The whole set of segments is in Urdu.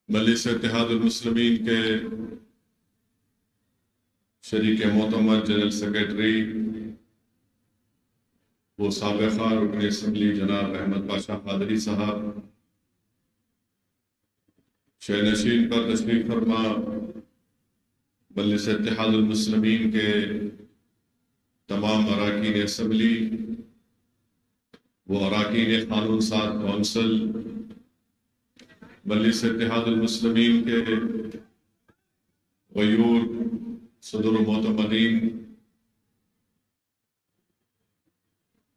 مجلس اتحاد المسلمین کے شریک معتمد جنرل سیکرٹری وہ سابقہ رکن اسمبلی جناب احمد پاشا قادری صاحب، شہ نشین پر تشریف فرما مجلس اتحاد المسلمین کے تمام اراکین اسمبلی و اراکین قانون ساز کونسل، مجلس اتحاد المسلمین کے غیور صدر و معتمدین،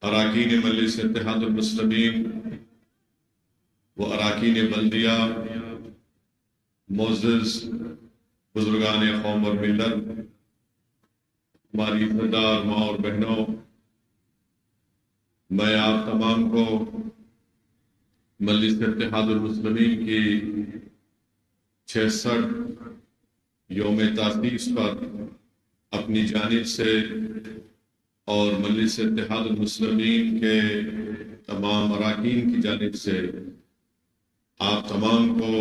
اراکین مجلس اتحاد المسلمین و اراکین بلدیہ، معزز بزرگان قوم اور ملت، ہماری سردار ماں اور بہنوں، میں آپ تمام کو مجلس اتحاد المسلمین کی 66 یوم تاسیس پر اپنی جانب سے اور مجلس اتحاد المسلمین کے تمام اراکین کی جانب سے آپ تمام کو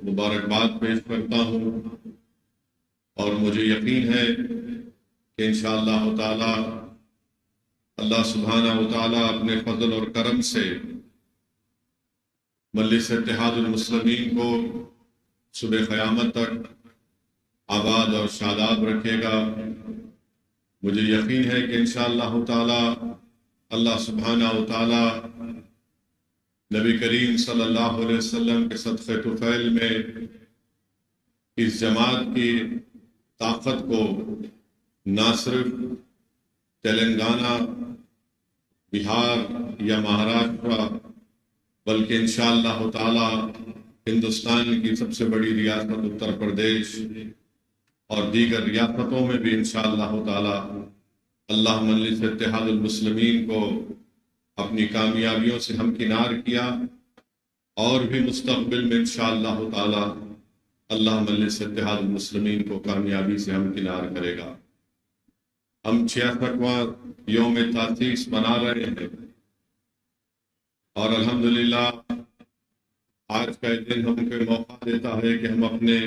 مبارکباد پیش کرتا ہوں، اور مجھے یقین ہے کہ انشاءاللہ تعالی اللہ سبحانہ و تعالی اپنے فضل اور کرم سے مجلس اتحاد المسلمین کو صبح قیامت تک آباد اور شاداب رکھے گا۔ مجھے یقین ہے کہ انشاءاللہ تعالی اللہ سبحانہ و تعالی نبی کریم صلی اللہ علیہ وسلم کے صدقہ طفیل میں اس جماعت کی طاقت کو نہ صرف تلنگانہ، بہار یا مہاراشٹر بلکہ انشاءاللہ تعالی ہندوستان کی سب سے بڑی ریاست اتر پردیش اور دیگر ریاستوں میں بھی انشاءاللہ تعالی اللہ مجلس اتحاد المسلمین کو اپنی کامیابیوں سے ہمکنار کیا، اور بھی مستقبل میں انشاءاللہ تعالی اللہ مجلس اتحاد المسلمین کو کامیابی سے ہمکنار کرے گا۔ ہم 66واں یوم تاسیس منا رہے ہیں، اور الحمدللہ آج کا دن ہم کو موقع دیتا ہے کہ ہم اپنے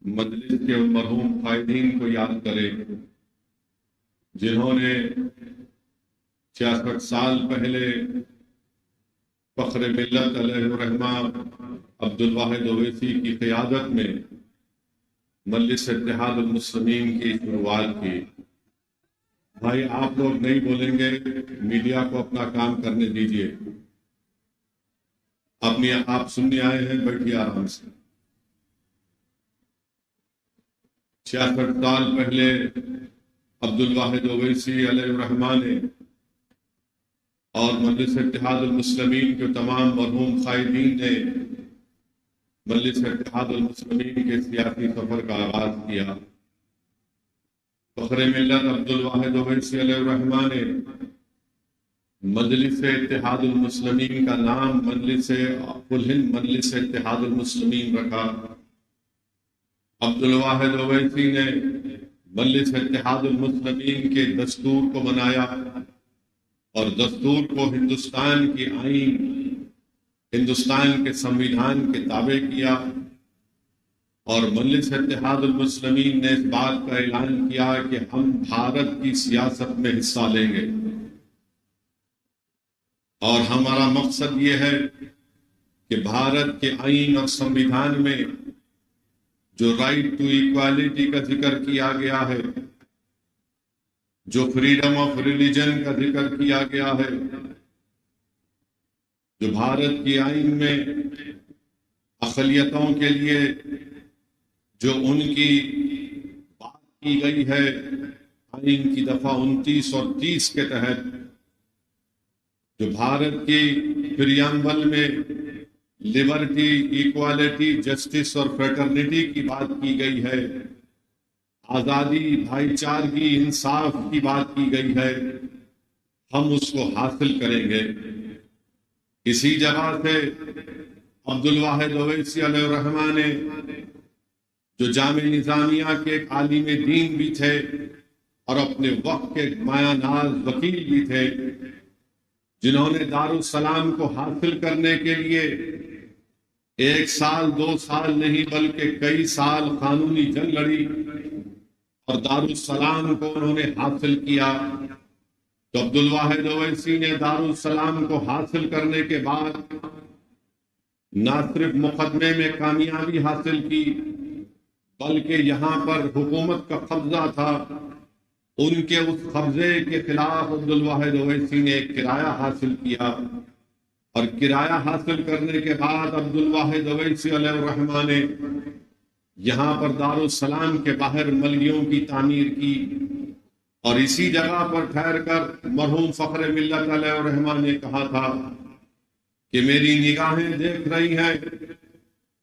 مجلس کے مرحوم قائدین کو یاد کریں، جنہوں نے 66 سال پہلے فخر ملت علیہ الرحمہ عبدالواحد اویسی کی قیادت میں مجلس اتحاد المسلمین کی شروعات کی۔ بھائی آپ لوگ نہیں بولیں گے، میڈیا کو اپنا کام کرنے دیجیے، آپ سننے آئے ہیں، بیٹھیے آرام سے۔ 66 سال پہلے عبدالواحد اویسی علیہ الرحمہ نے اور مجلس اتحاد المسلمین کے تمام مرحوم قائدین نے مجلس اتحاد المسلمین کے سیاسی سفر کا آغاز کیا۔ فخر ملت عبدالواحد اویسی علیہ الرحمہ نے مجلس اتحاد المسلمین کا نام مجلس اتحاد المسلمین رکھا۔ عبدالواحد اویسی نے مجلس اتحاد المسلمین کے دستور کو بنایا، اور دستور کو ہندوستان کی آئین، ہندوستان کے سنویدھان کے تابع کیا، اور مجلس اتحاد المسلمین نے اس بات کا اعلان کیا کہ ہم بھارت کی سیاست میں حصہ لیں گے، اور ہمارا مقصد یہ ہے کہ بھارت کے آئین اور سنویدھان میں جو رائٹ ٹو ایکوالٹی کا ذکر کیا گیا ہے، جو فریڈم آف ریلیجن کا ذکر کیا گیا ہے، جو بھارت کی آئین میں اقلیتوں کے لیے جو ان کی بات کی گئی ہے آئین کی دفعہ 29 اور 30 کے تحت، جو بھارت کی پریامبل میں لبرٹی، ایکوالٹی، جسٹس اور فریٹرنیٹی کی بات کی گئی ہے، آزادی، بھائی چارگی، انصاف کی بات کی گئی ہے، ہم اس کو حاصل کریں گے۔ اسی جگہ سے عبدالواحد اویسی علیہ الرحمہ نے، جو جامع نظامیہ کے ایک عالم دین بھی تھے اور اپنے وقت کے مایہ ناز وکیل بھی تھے، جنہوں نے دارالسلام کو حاصل کرنے کے لیے ایک سال دو سال نہیں بلکہ کئی سال قانونی جنگ لڑی اور دارالسلام کو انہوں نے حاصل کیا۔ تو عبدالواحد اویسی نے دارالسلام کو حاصل کرنے کے بعد نہ صرف مقدمے میں کامیابی حاصل کی بلکہ یہاں پر حکومت کا قبضہ تھا، ان کے اس قبضے کے خلاف عبدالواحد اویسی نے ایک کرایہ حاصل کیا، اور کرایہ حاصل کرنے کے بعد عبدالواحد اویسی علیہ الرحمہ نے یہاں پر دارالسلام کے باہر ملگیوں کی تعمیر کی، اور اسی جگہ پر ٹھہر کر مرحوم فخر ملت علیہ الرحمہ نے کہا تھا کہ میری نگاہیں دیکھ رہی ہیں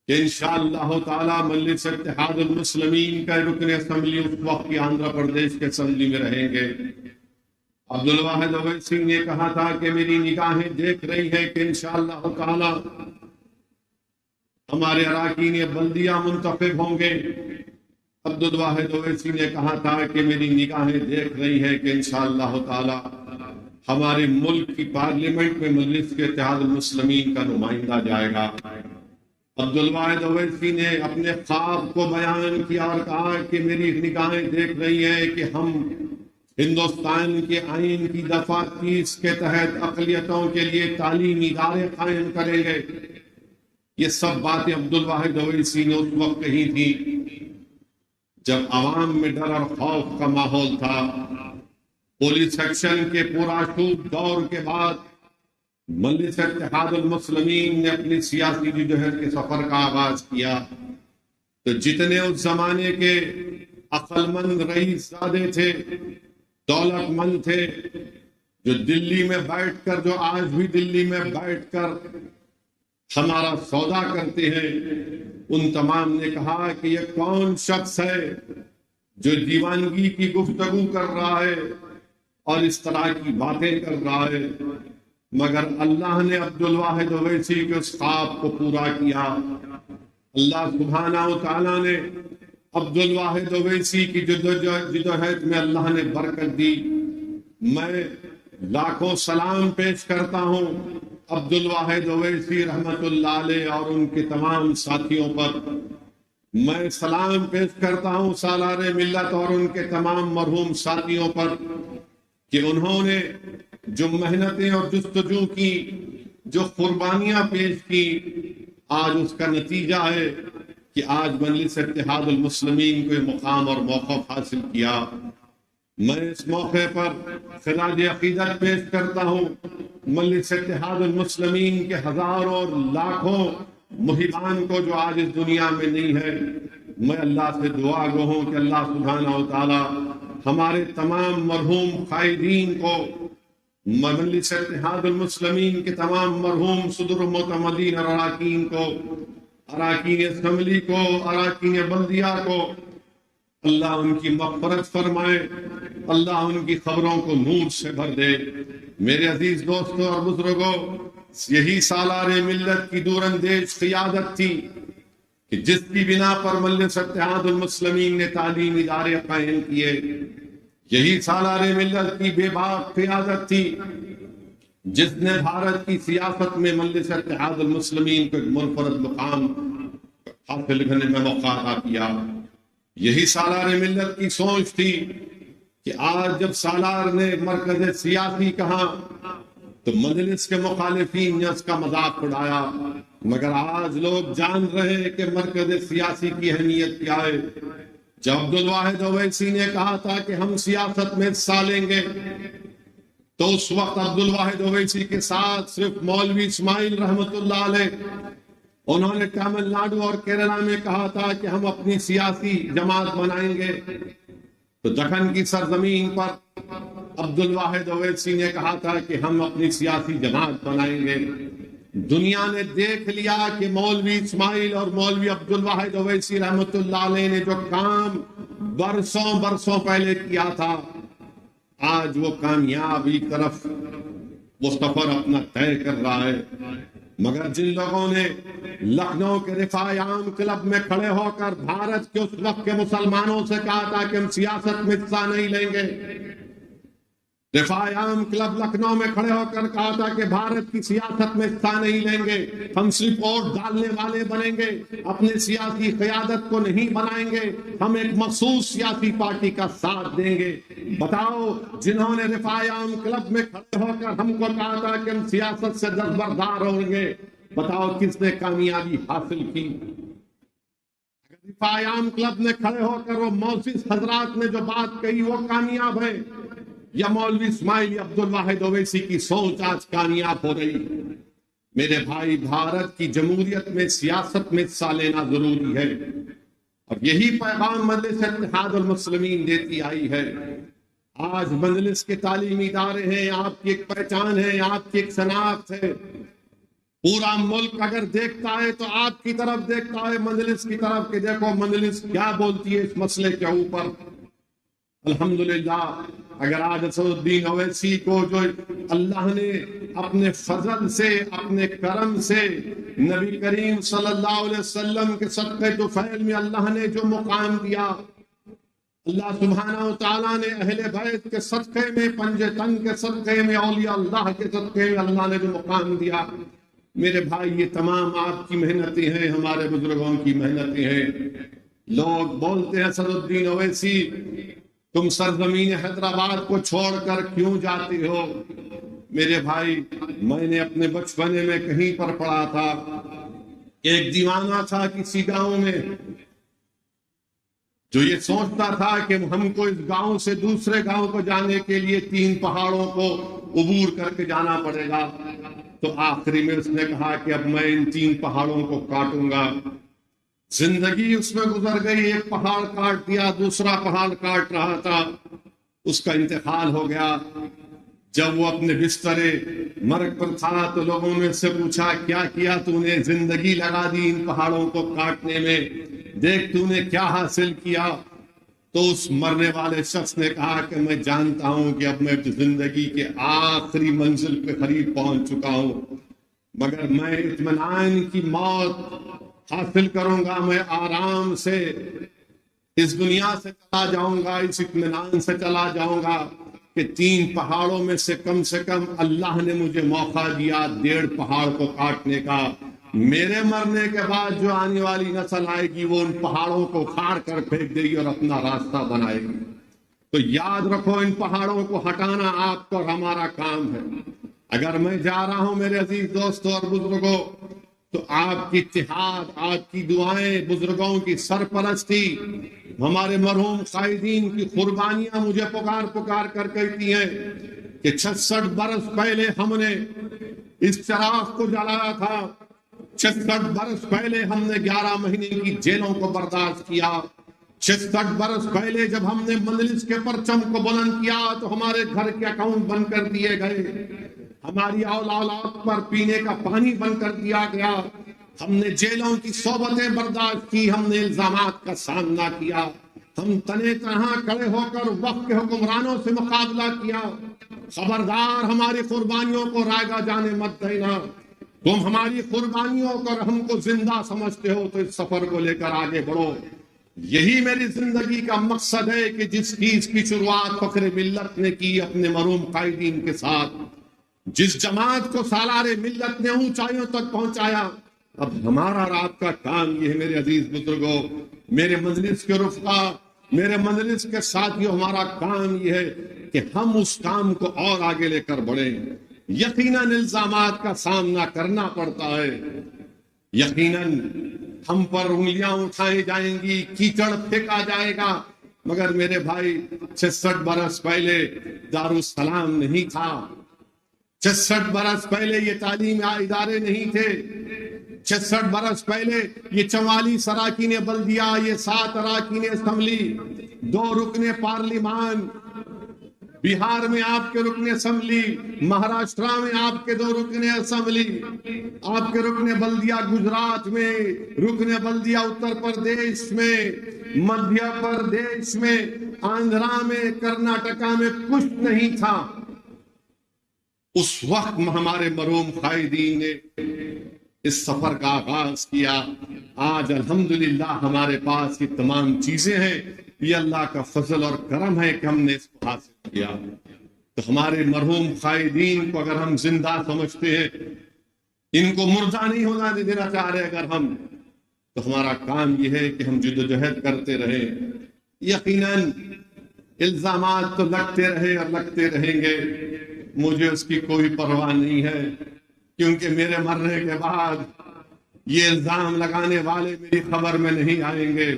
کہ انشاءاللہ تعالی مجلس اتحاد المسلمین کا رکن اسمبلی اس وقت کی آندھرا پردیش کے اسمبلی میں رہیں گے۔ عبدالواحد اویسی نے کہا تھا کہ میری نگاہیں دیکھ رہی ہیں کہ انشاءاللہ تعالی ہمارے اراکین بلدیہ منتخب ہوں گے۔ عبدالواحد اویسی نے کہا تھا کہ میری نگاہیں دیکھ رہی ہیں کہ انشاءاللہ تعالی ہمارے ملک کی پارلیمنٹ میں مجلس کے اتحاد المسلمین کا نمائندہ جائے گا۔ عبدالواحد اویسی نے اپنے خواب کو بیان کیا اور کہا کہ میری نگاہیں دیکھ رہی ہیں کہ ہم ہندوستان کے آئین کی دفعہ 30 کے تحت اقلیتوں کے لیے تعلیمی ادارے قائم کریں گے۔ یہ سب باتیں عبدالواحد اویسی نے اس وقت کہی تھی جب عوام میں ڈر اور خوف کا ماحول تھا۔ پولیس ایکشن کے پرآشوب دور کے بعد مجلس اتحاد المسلمین نے اپنی سیاسی جدوجہد کے سفر کا آغاز کیا، تو جتنے اس زمانے کے عقل مند رئیس زادے تھے، دولت مند تھے، جو دلی میں بیٹھ کر، جو آج بھی دلی میں بیٹھ کر ہمارا سودا کرتے ہیں، ان تمام نے کہا کہ یہ کون شخص ہے جو دیوانگی کی گفتگو کر رہا ہے اور اس طرح کی باتیں کر رہا ہے، مگر اللہ نے عبدالواحد اویسی کے اس خواب کو پورا کیا۔ اللہ سبحانہ و تعالیٰ نے عبدالواحد اویسی کی جدوجہد میں اللہ نے برکت دی۔ میں لاکھوں سلام پیش کرتا ہوں عبدالواحد اویسی رحمت اللہ علیہ اور ان کے تمام ساتھیوں پر۔ میں سلام پیش کرتا ہوں سالار ملت اور ان کے تمام مرحوم ساتھیوں پر کہ انہوں نے جو محنتیں اور جستجو کی، جو قربانیاں پیش کی، آج اس کا نتیجہ ہے کہ آج مجلس اتحاد المسلمین کو یہ مقام اور موقف حاصل کیا۔ میں اس موقع پر خراج عقیدت پیش کرتا ہوں مجلس اتحاد المسلمین کے ہزاروں اور لاکھوں محبان کو جو آج اس دنیا میں نہیں ہے۔ میں اللہ سے دعا گو ہوں کہ اللہ سبحانہ و تعالی ہمارے تمام مرحوم قائدین کو، مجلس اتحاد المسلمین کے تمام مرحوم صدر معتمدین اور اراکین کو، اراکین اسمبلی کو، اراکین بلدیہ کو، اللہ ان کی مغفرت فرمائے، اللہ ان کی خبروں کو نور سے بھر دے۔ میرے عزیز دوستوں اور بزرگوں، یہی سالار ملت کی دور اندیش قیادت تھی کہ جس کی بنا پر مجلس اتحاد المسلمین نے تعلیمی ادارے قائم کیے۔ یہی سالار ملت کی بے باک قیادت تھی جس نے بھارت کی سیاست میں مجلس اتحاد المسلمین کو ایک منفرد مقام حاصل کرنے میں موقع عطا کیا۔ یہی سالار ملت کی سوچ تھی کہ آج جب سالار نے مرکز سیاسی کہا تو مجلس کے مخالفین نے اس کا مذاق اڑایا، مگر آج لوگ جان رہے ہیں کہ مرکز سیاسی کی اہمیت کیا ہے۔ جب عبدالواحد اویسی نے کہا تھا کہ ہم سیاست میں حصہ لیں گے، تو اس وقت عبدالواحد اویسی کے ساتھ صرف مولوی اسماعیل رحمت اللہ علیہ، انہوں نے تامل ناڈو اور کیرلا میں کہا تھا کہ ہم اپنی سیاسی جماعت بنائیں گے، تو دکن کی سرزمین پر عبدالواحد اویسی نے کہا تھا کہ ہم اپنی سیاسی جماعت بنائیں گے۔ دنیا نے دیکھ لیا کہ مولوی اسماعیل اور مولوی عبدالواحد اویسی رحمت اللہ علیہ نے جو کام برسوں پہلے کیا تھا، آج وہ کامیابی طرف وہ سفر اپنا طے کر رہا ہے۔ مگر جن لوگوں نے لکھنؤ کے رفاع عام کلب میں کھڑے ہو کر بھارت کے اس وقت کے مسلمانوں سے کہا تھا کہ ہم سیاست میں حصہ نہیں لیں گے، رفاع عام کلب لکھنؤ میں کھڑے ہو کر کہا تھا کہ بھارت کی سیاست میں حصہ نہیں لیں گے، ہم صرف ووٹ ڈالنے والے بنیں گے، اپنے سیاسی قیادت کو نہیں بنائیں گے، ہم ایک مخصوص سیاسی پارٹی کا ساتھ دیں گے۔ بتاؤ، جنہوں نے رفاع عام کلب میں کھڑے ہو کر ہم کو کہا تھا کہ ہم سیاست سے دستبردار ہوں گے، بتاؤ کس نے کامیابی حاصل کی؟ رفاع عام کلب میں کھڑے ہو کر وہ موسیس حضرات نے جو بات کہی وہ کامیاب ہے، یا مولوی اسماعیل عبد الواحد اویسی کی سوچ آج کامیاب ہو رہی؟ میرے بھائی، بھارت کی جمہوریت میں سیاست میں حصہ لینا ضروری ہے، اور یہی پیغام مجلس اتحاد المسلمین دیتی آئی ہے۔ آج مجلس کے تعلیمی ادارے ہیں، آپ کی ایک پہچان ہے، آپ کی ایک شناخت ہے۔ پورا ملک اگر دیکھتا ہے تو آپ کی طرف دیکھتا ہے، مجلس کی طرف، کہ دیکھو مجلس کیا بولتی ہے اس مسئلے کے اوپر۔ الحمدللہ، اگر آج اسد الدین اویسی کو جو اللہ نے اپنے فضل سے، اپنے کرم سے، نبی کریم صلی اللہ علیہ وسلم کے صدقے طفیل میں اللہ نے جو مقام دیا، اللہ سبحانہ و تعالیٰ نے اہل بیت کے صدقے میں، پنج تن کے صدقے میں، اولیاء اللہ کے صدقے میں اللہ نے جو مقام دیا، میرے بھائی یہ تمام آپ کی محنتیں ہیں، ہمارے بزرگوں کی محنتیں ہیں۔ لوگ بولتے ہیں اسد الدین اویسی تم سرزمین حیدرآباد کو چھوڑ کر کیوں جاتے ہو؟ میرے بھائی، میں نے اپنے بچپنے میں کہیں پر پڑھا تھا، ایک دیوانہ تھا کسی گاؤں میں جو یہ سوچتا تھا کہ ہم کو اس گاؤں سے دوسرے گاؤں کو جانے کے لیے 3 پہاڑوں کو عبور کر کے جانا پڑے گا۔ تو آخری میں اس نے کہا کہ اب میں ان 3 پہاڑوں کو کاٹوں گا۔ زندگی اس میں گزر گئی، ایک پہاڑ کاٹ دیا، دوسرا پہاڑ کاٹ رہا تھا، اس کا انتقال ہو گیا۔ جب وہ اپنے بسترے مرگ پر تھا تو لوگوں نے اس سے پوچھا کیا کیا تو نے؟ زندگی لگا دی ان پہاڑوں کو کاٹنے میں، دیکھ تو نے کیا حاصل کیا؟ تو اس مرنے والے شخص نے کہا کہ میں جانتا ہوں کہ اب میں زندگی کے آخری منزل پہ قریب پہنچ چکا ہوں، مگر میں اطمینان کی موت حاصل کروں گا، میں آرام سے اس دنیا سے چلا جاؤں گا، اس اطمینان سے چلا جاؤں گا کہ 3 پہاڑوں میں سے کم اللہ نے مجھے موقع دیا 1.5 پہاڑ کو کاٹنے کا۔ میرے مرنے کے بعد جو آنے والی نسل آئے گی وہ ان پہاڑوں کو اکھاڑ کر پھینک دے گی اور اپنا راستہ بنائے گی۔ تو یاد رکھو، ان پہاڑوں کو ہٹانا آپ کو اور ہمارا کام ہے۔ اگر میں جا رہا ہوں میرے عزیز دوستوں اور بزرگوں، تو آپ کی اتحاد، آپ کی دعائیں، بزرگوں کی سرپرستی، ہمارے مرحوم قائدین کی قربانیاں مجھے پکار کر کہتی ہیں کہ 66 برس پہلے ہم نے اس چراغ کو جلایا تھا، 66 برس پہلے ہم نے 11 مہینے کی جیلوں کو برداشت کیا، 66 برس پہلے جب ہم نے مجلس کے پرچم کو بلند کیا تو ہمارے گھر کے اکاؤنٹ بند کر دیے گئے، ہماری اولاد پر پینے کا پانی بند کر دیا گیا، ہم نے جیلوں کی صحبتیں برداشت کی، ہم نے الزامات کا سامنا کیا، ہم تنے تنہا کھڑے ہو کر وقت کے حکمرانوں سے مقابلہ کیا۔ خبردار، ہماری قربانیوں کو رائگاں جانے مت دینا۔ تم ہماری قربانیوں کو ہم کو زندہ سمجھتے ہو تو اس سفر کو لے کر آگے بڑھو۔ یہی میری زندگی کا مقصد ہے کہ جس چیز کی شروعات فخر ملت نے کی اپنے مرحوم قائدین کے ساتھ، جس جماعت کو سالار ملت نے اونچائیوں تک پہنچایا، اب ہمارا اور آپ کا کام یہ ہے میرے عزیز بزرگوں، میرے مجلس کے رفقا، میرے مجلس کے ساتھیوں، ہمارا کام یہ ہے کہ ہم اس کام کو اور آگے لے کر بڑھیں۔ یقیناً الزامات کا سامنا کرنا پڑتا ہے، یقیناً ہم پر انگلیاں اٹھائی جائیں گی، کیچڑ پھینکا جائے گا، مگر میرے بھائی 66 برس پہلے دارالسلام نہیں تھا، 66 برس پہلے یہ تعلیم ادارے نہیں تھے، 66 برس پہلے یہ 44 اراکین بلدیہ، یہ 7 اراکین اسمبلی، 2 رکن پارلیمان، بہار میں آپ کے رکن اسمبلی، مہاراشٹرا میں آپ کے 2 رکن اسمبلی، آپ کے رکن بلدیہ گجرات میں، رکن بلدیہ اتر پردیش میں، مدھیہ پردیش میں، آندھرا میں، کرناٹکا میں کچھ نہیں تھا۔ اس وقت ہمارے مرحوم قائدین نے اس سفر کا آغاز کیا۔ آج الحمدللہ ہمارے پاس یہ تمام چیزیں ہیں، یہ اللہ کا فضل اور کرم ہے کہ ہم نے اس کو حاصل کیا۔ تو ہمارے مرحوم قائدین کو اگر ہم زندہ سمجھتے ہیں، ان کو مردہ نہیں ہونا دینا چاہ رہے اگر ہم، تو ہمارا کام یہ ہے کہ ہم جدوجہد کرتے رہیں۔ یقیناً الزامات تو لگتے رہے اور لگتے رہیں گے، مجھے اس کی کوئی پرواہ نہیں ہے، کیونکہ میرے مرنے کے بعد یہ الزام لگانے والے میری خبر میں نہیں آئیں گے۔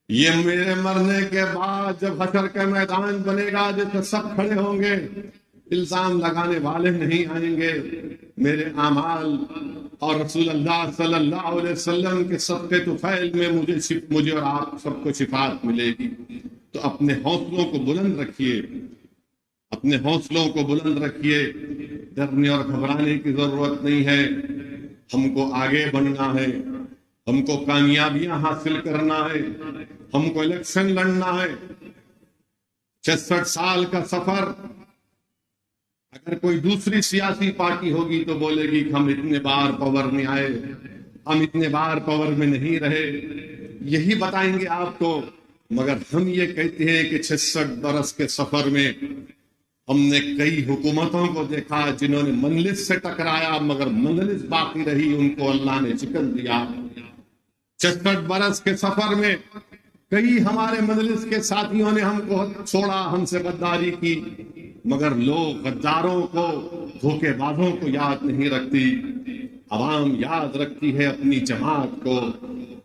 یہ میرے مرنے کے بعد جب حشر کا میدان بنے گا جس میں سب کھڑے ہوں گے، الزام لگانے والے نہیں آئیں گے، میرے اعمال اور رسول اللہ صلی اللہ علیہ وسلم کے صدقے طفیل میں مجھے اور آپ سب کو شفاعت ملے گی۔ تو اپنے حوصلوں کو بلند رکھیے، اپنے حوصلوں کو بلند رکھیے، ڈرنے اور گھبرانے کی ضرورت نہیں ہے۔ ہم کو آگے بڑھنا ہے، ہم کو کامیابیاں حاصل کرنا ہے، ہم کو الیکشن لڑنا ہے۔ 66 سال کا سفر، اگر کوئی دوسری سیاسی پارٹی ہوگی تو بولے گی کہ ہم اتنے بار پاور میں آئے، ہم اتنے بار پاور میں نہیں رہے، یہی بتائیں گے آپ کو۔ مگر ہم یہ کہتے ہیں کہ 66 برس کے سفر میں ہم نے کئی حکومتوں کو دیکھا جنہوں نے مجلس سے ٹکرایا، مگر مجلس باقی رہی، ان کو اللہ نے شکست دیا۔ 66 برس کے سفر میں کئی ہمارے مجلس کے ساتھیوں نے ہم کو چھوڑا، ہم سے غداری کی، مگر لوگ غداروں کو، دھوکے بازوں کو یاد نہیں رکھتی۔ عوام یاد رکھتی ہے اپنی جماعت کو،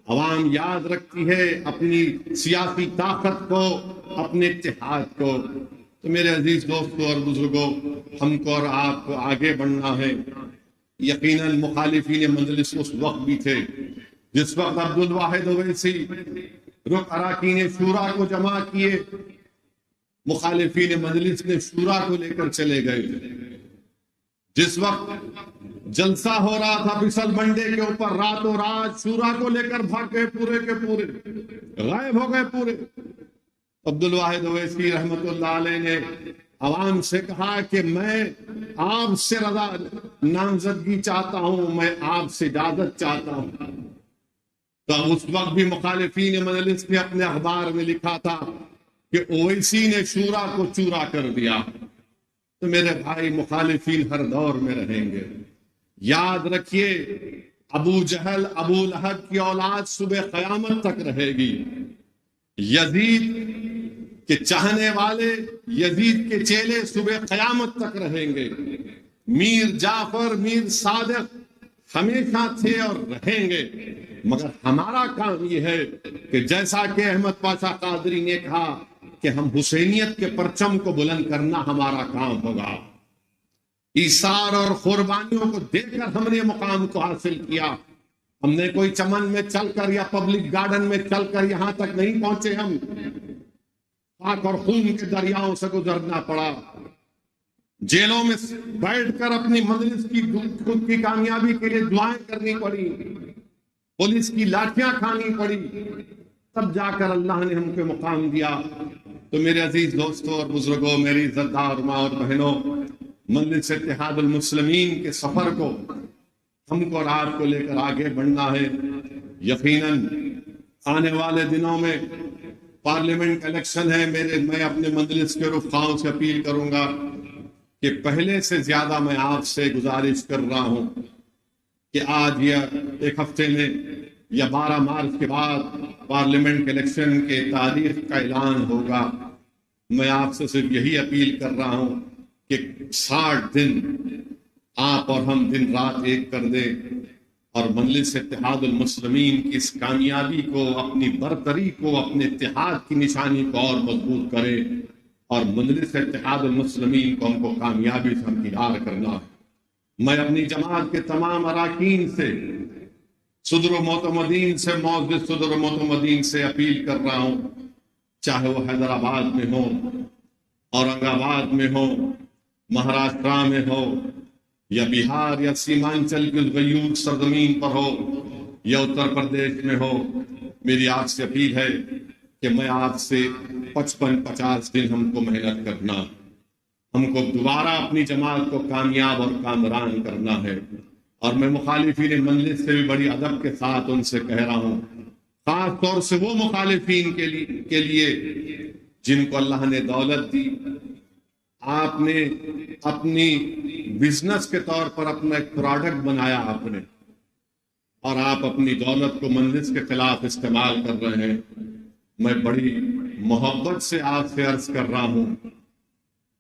عوام یاد رکھتی ہے اپنی سیاسی طاقت کو، اپنے اتحاد کو۔ تو میرے عزیز دوستوں اور بزرگوں، ہم کو اور آپ کو آگے بڑھنا ہے۔ یقیناً مخالفین مجلس اس وقت بھی تھے جس وقت عبدالواحد اویسی رکن اراکین شورا کو جمع کیے، مخالفین مجلس نے شورا کو لے کر چلے گئے۔ جس وقت جلسہ ہو رہا تھا پسل بنڈے کے اوپر، راتوں رات شورا کو لے کر بھاگ گئے، پورے کے پورے غائب ہو گئے پورے۔ عبدالواحد اویسی رحمت اللہ علیہ نے عوام سے کہا کہ میں آپ سے رضا نامزدگی چاہتا ہوں، میں آپ سے اجازت چاہتا ہوں۔ تو اس وقت بھی مخالفین مجلس نے اپنے اخبار میں لکھا تھا کہ اویسی نے شورا کو چورا کر دیا۔ تو میرے بھائی، مخالفین ہر دور میں رہیں گے۔ یاد رکھیے، ابو جہل، ابو لہب کی اولاد صبح قیامت تک رہے گی۔ یزید کے چاہنے والے، یزید کے چیلے صبح قیامت تک رہیں گے۔ میر جعفر، میر صادق ہمیشہ تھے اور رہیں گے، مگر ہمارا کام یہ ہے کہ جیسا کہ احمد پاشا قادری نے کہا کہ ہم حسینیت کے پرچم کو بلند کرنا ہمارا کام ہوگا۔ ایثار اور قربانیوں کو دے کر ہم نے مقام کو حاصل کیا۔ ہم نے کوئی چمن میں چل کر یا پبلک گارڈن میں چل کر یہاں تک نہیں پہنچے، ہم خاک اور خون کے دریاؤں سے گزرنا پڑا، جیلوں میں بیٹھ کر اپنی مجلس کی خود کی کامیابی کے لیے دعائیں کرنی پڑی، پولیس کی لاٹھیاں کھانی پڑی، تب جا کر اللہ نے ہم کو مقام دیا۔ تو میرے عزیز دوستوں اور بزرگوں، میری عزتدار ماں اور بہنوں، مجلس اتحاد المسلمین کے سفر کو ہم کو اور آپ کو لے کر آگے بڑھنا ہے۔ یقیناً آنے والے دنوں میں پارلیمنٹ الیکشن ہے۔ میں اپنے مجلس کے رفقاؤں سے اپیل کروں گا کہ پہلے سے زیادہ میں آپ سے گزارش کر رہا ہوں کہ آج یا ایک ہفتے میں یا 12 مارچ کے بعد پارلیمنٹ الیکشن کے تاریخ کا اعلان ہوگا۔ میں آپ سے صرف یہی اپیل کر رہا ہوں کہ 60 دن آپ اور ہم دن رات ایک کر دیں اور مجلس اتحاد المسلمین کی اس کامیابی کو، اپنی برتری کو، اپنے اتحاد کی نشانی کو اور مضبوط کریں، اور مجلس اتحاد المسلمین کو ہم کو کامیابی سے ہمکنار کرنا ہے۔ میں اپنی جماعت کے تمام اراکین سے، صدر و معتمدین سے، معزز صدر و معتمدین سے اپیل کر رہا ہوں، چاہے وہ حیدرآباد میں ہو، اورنگ آباد میں ہو، مہاراشٹر میں ہو، یا بہار یا سیمانچل کی غیور سرزمین پر ہو، یا اتر پردیش میں ہو، میری آپ سے اپیل ہے کہ میں آپ سے 55-50 دن ہم کو محنت کرنا، ہم کو دوبارہ اپنی جماعت کو کامیاب اور کامران کرنا ہے۔ اور میں مخالفین مجلس سے بھی بڑی ادب کے ساتھ ان سے کہہ رہا ہوں، خاص طور سے وہ مخالفین کے لیے جن کو اللہ نے دولت دی، آپ نے اپنی بزنس کے طور پر اپنا ایک پروڈکٹ بنایا آپ نے، اور آپ اپنی دولت کو مجلس کے خلاف استعمال کر رہے ہیں۔ میں بڑی محبت سے آپ سے عرض کر رہا ہوں،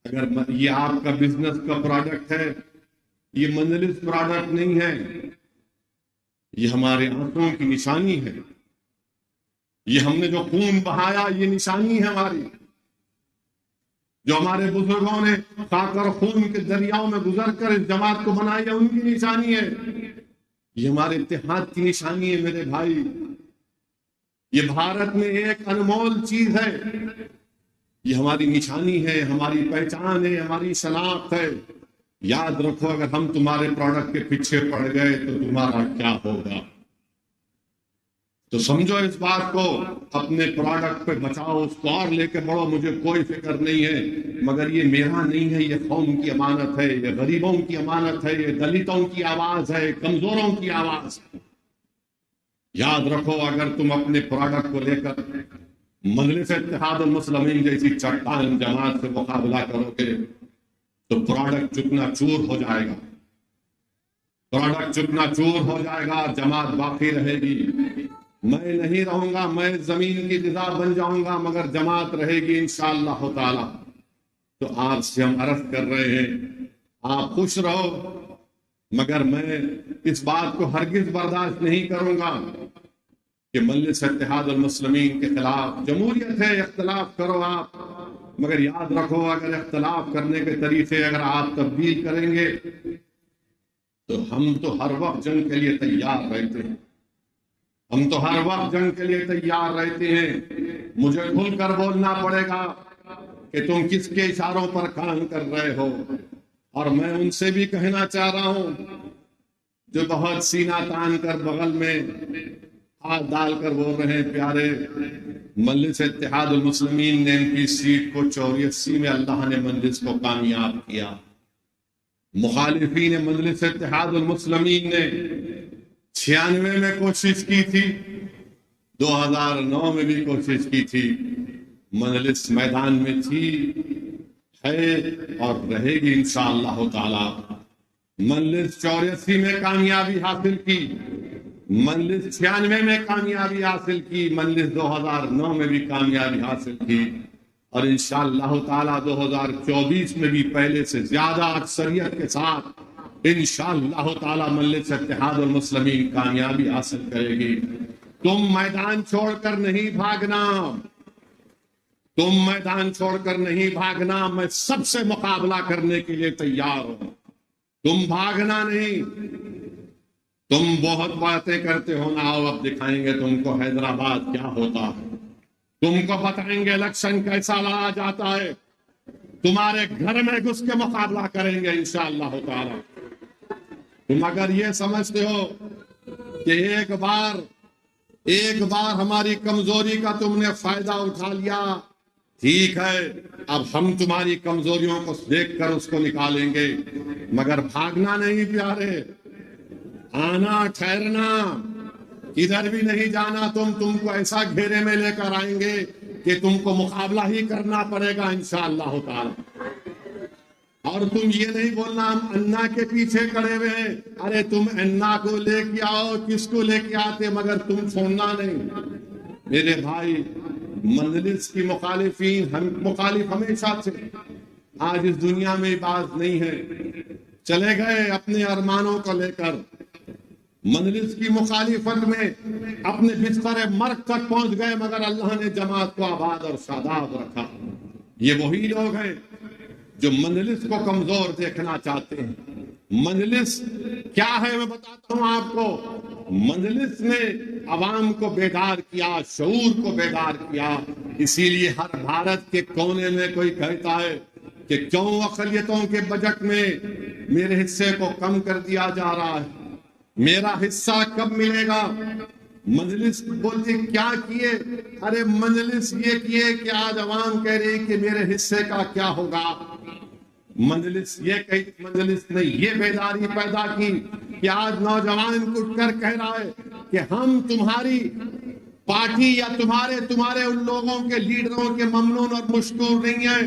اگر یہ آپ کا بزنس کا پروڈکٹ ہے، یہ مجلس پروڈکٹ نہیں ہے، یہ ہمارے آنکھوں کی نشانی ہے، یہ ہم نے جو خون بہایا یہ نشانی ہے ہماری، جو ہمارے بزرگوں نے خاک اور خون کے دریاؤں میں گزر کر اس جماعت کو بنائی ہے، ان کی نشانی ہے، یہ ہمارے اتحاد کی نشانی ہے میرے بھائی۔ یہ بھارت میں ایک انمول چیز ہے، یہ ہماری نشانی ہے، ہماری پہچان ہے، ہماری شناخت ہے۔ یاد رکھو، اگر ہم تمہارے پروڈکٹ کے پیچھے پڑ گئے تو تمہارا کیا ہوگا؟ تو سمجھو اس بات کو، اپنے پروڈکٹ پہ بچاؤ، اس کو اور لے کے بڑھو، مجھے کوئی فکر نہیں ہے، مگر یہ میرا نہیں ہے، یہ قوم کی امانت ہے، یہ غریبوں کی امانت ہے، یہ دلتوں کی آواز ہے، کمزوروں کی آواز ہے۔ یاد رکھو، اگر تم اپنے پروڈکٹ کو لے کر مجلس اتحاد المسلمین جیسی چٹان جماعت سے مقابلہ کرو گے تو پروڈکٹ چکنا چور ہو جائے گا، پروڈکٹ چکنا چور ہو جائے گا، جماعت باقی رہے گی۔ میں نہیں رہوں گا، میں زمین کی غذا بن جاؤں گا، مگر جماعت رہے گی انشاءاللہ تعالی۔ تو آپ سے ہم عرض کر رہے ہیں، آپ خوش رہو، مگر میں اس بات کو ہرگز برداشت نہیں کروں گا کہ مجلس اتحاد المسلمین کے خلاف، جمہوریت ہے، اختلاف کرو آپ، مگر یاد رکھو، اگر اختلاف کرنے کے طریقے اگر آپ تبدیل کریں گے تو ہم تو ہر وقت جنگ کے لیے تیار رہتے ہیں، ہم تو ہر وقت جنگ کے لیے تیار رہتے ہیں۔ مجھے کھل کر بولنا پڑے گا کہ تم کس کے اشاروں پر کام کر رہے ہو، اور میں ان سے بھی کہنا چاہ رہا ہوں جو بہت سینہ تان کر بغل میں ہاتھ ڈال کر بول رہے ہیں، پیارے، مجلس اتحاد المسلمین نے ان کی سیٹ کو 84 میں اللہ نے مجلس کو کامیاب کیا، مخالفین مجلس اتحاد المسلمین نے 96 میں کوشش کی تھی، 2009 میں بھی کوشش کی تھی، مجلس میدان میں تھی، ہے اور رہے گی انشاءاللہ تعالی۔ مجلس 84 میں کامیابی حاصل کی، مجلس 96 میں کامیابی حاصل کی، مجلس 2009 میں بھی کامیابی حاصل کی، اور انشاءاللہ تعالی 2024 میں بھی پہلے سے زیادہ اکثریت کے ساتھ انشاءاللہ تعالی مجلس اتحاد المسلمین کامیابی حاصل کرے گی۔ تم میدان چھوڑ کر نہیں بھاگنا، تم میدان چھوڑ کر نہیں بھاگنا، میں سب سے مقابلہ کرنے کے لیے تیار ہوں، تم بھاگنا نہیں۔ تم بہت باتیں کرتے ہو نا، آؤ اب دکھائیں گے تم کو حیدرآباد کیا ہوتا ہے، تم کو بتائیں گے الیکشن کیسا لڑا جاتا ہے، تمہارے گھر میں گھس کے مقابلہ کریں گے انشاءاللہ تعالی۔ تم اگر یہ سمجھتے ہو کہ ایک بار ہماری کمزوری کا تم نے فائدہ اٹھا لیا، ٹھیک ہے، اب ہم تمہاری کمزوریوں کو دیکھ کر اس کو نکالیں گے، مگر بھاگنا نہیں پیارے، آنا ٹھہرنا، ادھر بھی نہیں جانا، تم کو ایسا گھیرے میں لے کر آئیں گے کہ تم کو مقابلہ ہی کرنا پڑے گا انشاءاللہ تعالی۔ اور تم یہ نہیں بولنا ہم انا کے پیچھے کھڑے ہوئے ہیں، ارے تم انا کو لے کے آؤ، کس کو لے کے آتے، مگر تم چھوڑنا نہیں۔ میرے بھائی، مجلس کی مخالفین، ہم مخالف ہمیشہ سے، آج اس دنیا میں بات نہیں ہے، چلے گئے اپنے ارمانوں کو لے کر، مجلس کی مخالفت میں اپنے بستر مرگ تک پہنچ گئے، مگر اللہ نے جماعت کو آباد اور شاداب رکھا۔ یہ وہی لوگ ہیں جو مجلس کو کمزور دیکھنا چاہتے ہیں۔ مجلس کیا ہے میں بتاتا ہوں آپ کو، مجلس نے عوام کو بیدار کیا، شعور کو بیدار کیا، اسی لیے ہر بھارت کے کونے میں کوئی کہتا ہے کہ کیوں اقلیتوں کے بجٹ میں میرے حصے کو کم کر دیا جا رہا ہے، میرا حصہ کب ملے گا؟ مجلس بولتی کیا کیے؟ ارے مجلس یہ کیے کہ آج عوام کہہ رہی کہ میرے حصے کا کیا ہوگا۔ مجلس نے یہ بیداری پیدا کی کہ آج نوجوان اٹھ کر کہہ رہا ہے کہ ہم تمہاری پارٹی یا تمہارے ان لوگوں کے لیڈروں کے ممنون اور مشکور نہیں ہیں،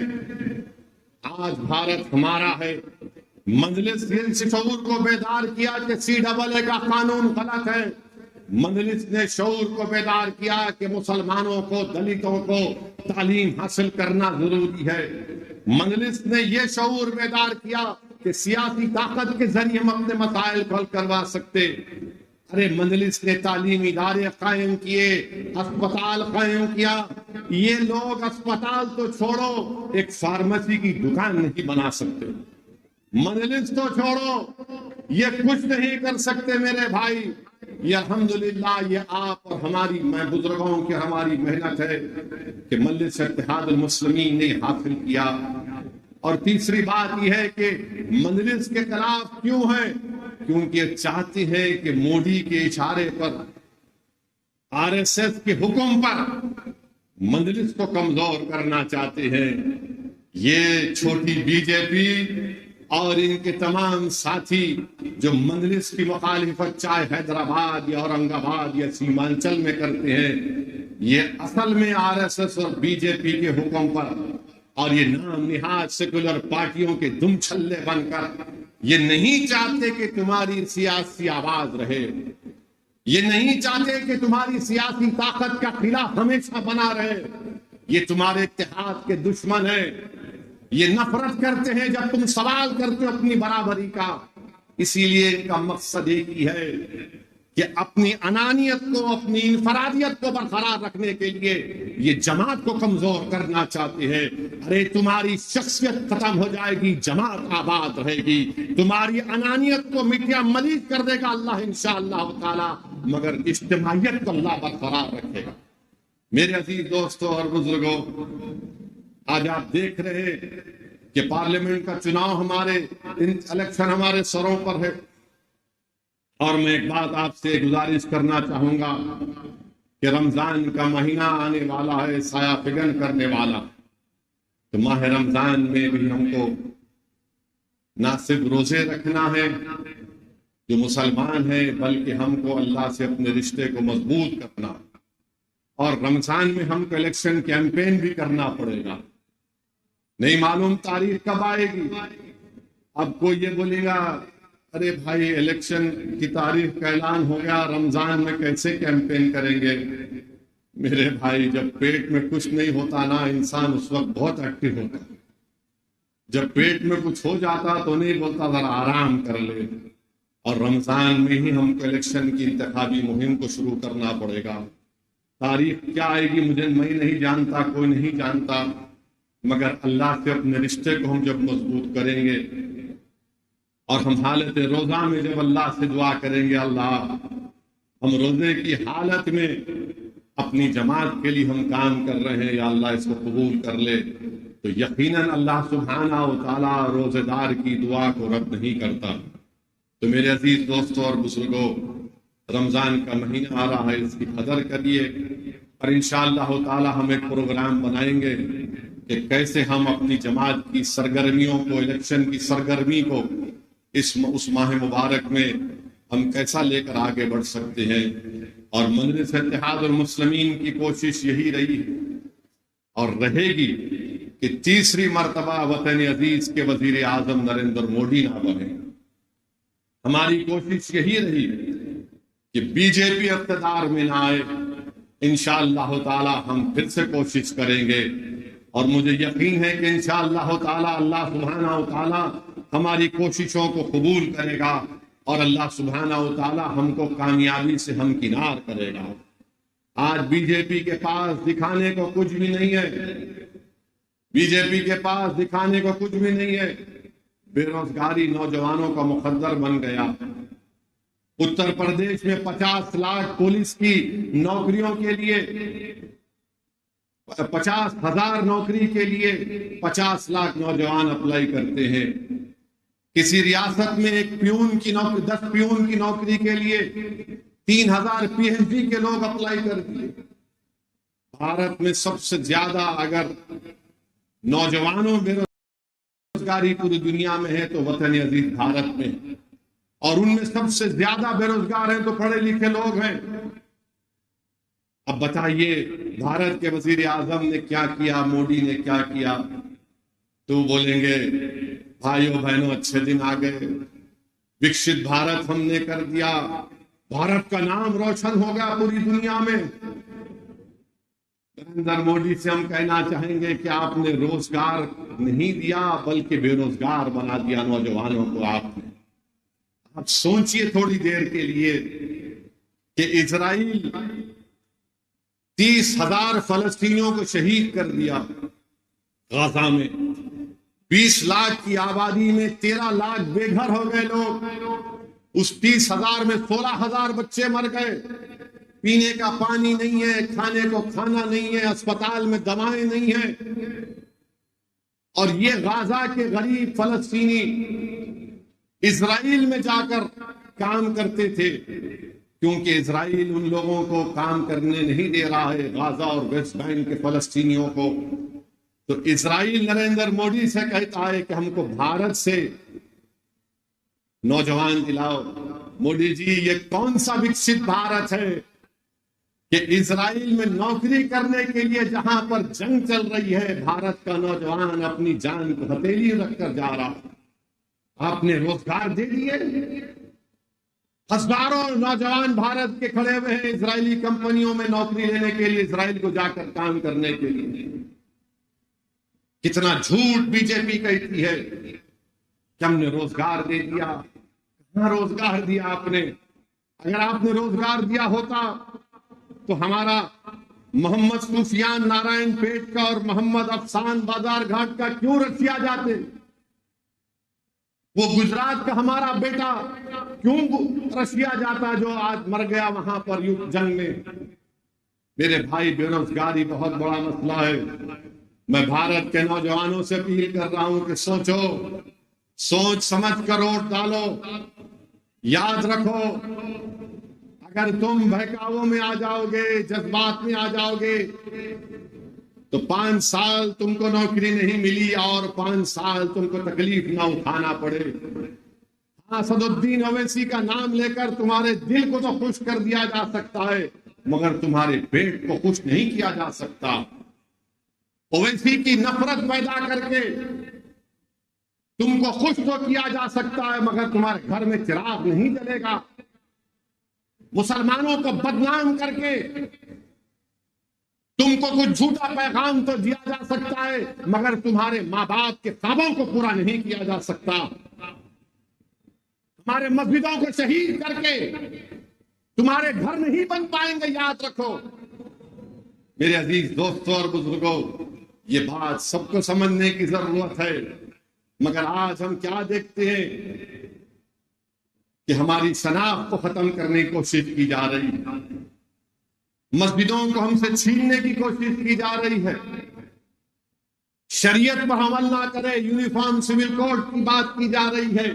آج بھارت ہمارا ہے۔ مجلس نے اس شعور کو بیدار کیا کہ CAA کا قانون غلط ہے۔ مجلس نے شعور کو بیدار کیا کہ مسلمانوں کو، دلتوں کو تعلیم حاصل کرنا ضروری ہے۔ مجلس نے یہ شعور بیدار کیا کہ سیاسی طاقت کے ذریعے ہم اپنے مسائل کو حل کروا سکتے۔ ارے مجلس نے تعلیمی ادارے قائم کیے، اسپتال قائم کیا۔ یہ لوگ اسپتال تو چھوڑو، ایک فارمیسی کی دکان نہیں بنا سکتے۔ مجلس تو چھوڑو، یہ کچھ نہیں کر سکتے میرے بھائی۔ یہ الحمدللہ یہ آپ اور ہماری بزرگوں کی ہماری محنت ہے کہ مجلس اتحاد المسلمین نے حاصل کیا۔ اور تیسری بات یہ ہے کہ مجلس کے خلاف کیوں ہے؟ کیونکہ چاہتے ہیں کہ مودی کے اشارے پر، RSS کے حکم پر مجلس کو کمزور کرنا چاہتے ہیں۔ یہ چھوٹی BJP اور ان کے تمام ساتھی جو مجلس کی مخالفت چاہے حیدرآباد یا اورنگ آباد یا سیمانچل میں کرتے ہیں، یہ اصل میں RSS اور BJP کے حکم پر اور یہ نام نہاد سیکولر پارٹیوں کے دم چھلے بن کر یہ نہیں چاہتے کہ تمہاری سیاسی آواز رہے، یہ نہیں چاہتے کہ تمہاری سیاسی طاقت کا خلاف ہمیشہ بنا رہے۔ یہ تمہارے اتحاد کے دشمن ہیں۔ یہ نفرت کرتے ہیں جب تم سوال کرتے ہو اپنی برابری کا۔ اسی لیے ان کا مقصد ایک ہی ہے کہ اپنی انانیت کو، اپنی انفرادیت کو برقرار رکھنے کے لیے یہ جماعت کو کمزور کرنا چاہتے ہیں۔ ارے تمہاری شخصیت ختم ہو جائے گی، جماعت آباد رہے گی۔ تمہاری انانیت کو مٹیا ملیج کر دے گا اللہ انشاءاللہ تعالی، مگر اجتماعیت کو اللہ برقرار رکھے گا۔ میرے عزیز دوستوں اور بزرگوں، آج آپ دیکھ رہے ہیں کہ پارلیمنٹ کا چناؤ الیکشن ہمارے سروں پر ہے، اور میں ایک بات آپ سے گزارش کرنا چاہوں گا کہ رمضان کا مہینہ آنے والا ہے، سایہ فگن کرنے والا۔ تو ماہ رمضان میں بھی ہم کو نہ صرف روزے رکھنا ہے جو مسلمان ہیں، بلکہ ہم کو اللہ سے اپنے رشتے کو مضبوط کرنا، اور رمضان میں ہم کو الیکشن کیمپین بھی کرنا پڑے گا۔ نہیں معلوم تاریخ کب آئے گی۔ اب کوئی یہ بولے گا ارے بھائی الیکشن کی تاریخ کا اعلان ہو گیا، رمضان میں کیسے کیمپین کریں گے؟ میرے بھائی جب پیٹ میں کچھ نہیں ہوتا نا، انسان اس وقت بہت ایکٹیو ہوتا ہے۔ جب پیٹ میں کچھ ہو جاتا تو نہیں بولتا ذرا آرام کر لے۔ اور رمضان میں ہی ہم کو الیکشن کی انتخابی مہم کو شروع کرنا پڑے گا۔ تاریخ کیا آئے گی میں نہیں جانتا، کوئی نہیں جانتا، مگر اللہ سے اپنے رشتے کو ہم جب مضبوط کریں گے اور ہم حالت روزہ میں جب اللہ سے دعا کریں گے، اللہ ہم روزے کی حالت میں اپنی جماعت کے لیے ہم کام کر رہے ہیں، یا اللہ اس کو قبول کر لے، تو یقیناً اللہ سبحانہ و تعالیٰ روزے دار کی دعا کو رد نہیں کرتا۔ تو میرے عزیز دوستوں اور بزرگوں، رمضان کا مہینہ آ رہا ہے، اس کی قدر کریے، اور انشاءاللہ تعالی ہم ایک پروگرام بنائیں گے کہ کیسے ہم اپنی جماعت کی سرگرمیوں کو، الیکشن کی سرگرمی کو اس ماہ مبارک میں ہم کیسا لے کر آگے بڑھ سکتے ہیں۔ اور مجلس اتحاد المسلمین کی کوشش یہی رہی اور رہے گی کہ تیسری مرتبہ وطن عزیز کے وزیر اعظم نریندر مودی نہ بنے۔ ہماری کوشش یہی رہی کہ BJP اقتدار میں نہ آئے۔ انشاءاللہ تعالی ہم پھر سے کوشش کریں گے، اور مجھے یقین ہے کہ انشاءاللہ تعالی اللہ سبحانہ و تعالی ہماری کوششوں کو قبول کرے گا، اور اللہ سبحانہ و تعالی ہم کو کامیابی سے ہمکنار کرے گا۔ آج BJP کے پاس دکھانے کو کچھ بھی نہیں ہے، BJP کے پاس دکھانے کو کچھ بھی نہیں ہے۔ بے روزگاری نوجوانوں کا مخدر بن گیا۔ اتر پردیش میں 50 لاکھ پولیس کی نوکریوں کے لیے، 50,000 نوکری کے لیے 50 لاکھ نوجوان اپلائی کرتے ہیں۔ کسی ریاست میں ایک پیون کی نوکری، 10 پیون کی نوکری کے لیے 3,000 PhD کے لوگ اپلائی کرتے ہیں۔ بھارت میں سب سے زیادہ اگر نوجوانوں بے روزگاری پوری دنیا میں ہے تو وطن عزیز بھارت میں، اور ان میں سب سے زیادہ بے روزگار ہیں تو پڑھے لکھے لوگ ہیں۔ اب بتائیے بھارت کے وزیر اعظم نے کیا کیا، مودی نے کیا کیا؟ تو بولیں گے بھائیوں بہنوں اچھے دن آ گئے، وکست بھارت ہم نے کر دیا، بھارت کا نام روشن ہو گیا پوری دنیا میں۔ نریندر مودی سے ہم کہنا چاہیں گے کہ آپ نے روزگار نہیں دیا بلکہ بے روزگار بنا دیا نوجوانوں کو آپ نے۔ آپ سوچئے تھوڑی دیر کے لیے کہ اسرائیل 30,000 فلسطینیوں کو شہید کر دیا غزہ میں، 20 لاکھ کی آبادی میں 13 لاکھ بے گھر ہو گئے لوگ، اس 30,000 میں 16,000 بچے مر گئے، پینے کا پانی نہیں ہے، کھانے کو کھانا نہیں ہے، اسپتال میں دوائیں نہیں ہیں۔ اور یہ غزہ کے غریب فلسطینی اسرائیل میں جا کر کام کرتے تھے، کیونکہ اسرائیل ان لوگوں کو کام کرنے نہیں دے رہا ہے، غزہ اور ویسٹ بینک کے فلسطینیوں کو۔ تو اسرائیل نریندر مودی سے کہتا ہے کہ ہم کو بھارت سے نوجوان دلاؤ۔ مودی جی یہ کون سا وکست بھارت ہے کہ اسرائیل میں نوکری کرنے کے لیے جہاں پر جنگ چل رہی ہے بھارت کا نوجوان اپنی جان کو ہتھیلی رکھ کر جا رہا؟ آپ نے روزگار دے دیے، ہزاروں نوجوان بھارت کے کھڑے ہوئے ہیں اسرائیلی کمپنیوں میں نوکری لینے کے لیے، اسرائیل کو جا کر کام کرنے کے لیے۔ کتنا جھوٹ بی جے پی کہتی ہے کہ ہم نے روزگار دے دیا۔ کہاں روزگار دیا آپ نے؟ اگر آپ نے روزگار دیا ہوتا تو ہمارا محمد سفیان نارائن پیٹ کا اور محمد افسان بازار گھاٹ کا کیوں رسیا جاتے؟ وہ گجرات کا ہمارا بیٹا کیوں رسیا جاتا جو آج مر گیا وہاں پر جنگ میں؟ میرے بھائی بے روزگاری بہت بڑا مسئلہ ہے۔ میں بھارت کے نوجوانوں سے اپیل کر رہا ہوں کہ سوچو، سوچ سمجھ کر ووٹ ڈالو۔ یاد رکھو اگر تم بہکاووں میں آ جاؤ گے، جذبات میں آ جاؤ گے تو 5 سال تم کو نوکری نہیں ملی اور 5 سال تم کو تکلیف نہ اٹھانا پڑے۔ اسد الدین اویسی کا نام لے کر تمہارے دل کو تو خوش کر دیا جا سکتا ہے مگر تمہارے پیٹ کو خوش نہیں کیا جا سکتا۔ اویسی کی نفرت پیدا کر کے تم کو خوش تو کیا جا سکتا ہے مگر تمہارے گھر میں چراغ نہیں جلے گا۔ مسلمانوں کو بدنام کر کے تم کو کچھ جھوٹا پیغام تو دیا جا سکتا ہے مگر تمہارے ماں باپ کے خوابوں کو پورا نہیں کیا جا سکتا۔ ہمارے مسجدوں کو شہید کر کے تمہارے گھر نہیں بن پائیں گے، یاد رکھو۔ میرے عزیز دوستوں اور بزرگوں، یہ بات سب کو سمجھنے کی ضرورت ہے، مگر آج ہم کیا دیکھتے ہیں کہ ہماری شناخت کو ختم کرنے کی کوشش کی جا رہی ہے، مسجدوں کو ہم سے چھیننے کی کوشش کی جا رہی ہے، شریعت پر عمل نہ کرے، یونیفارم سول کوڈ کی بات کی جا رہی ہے،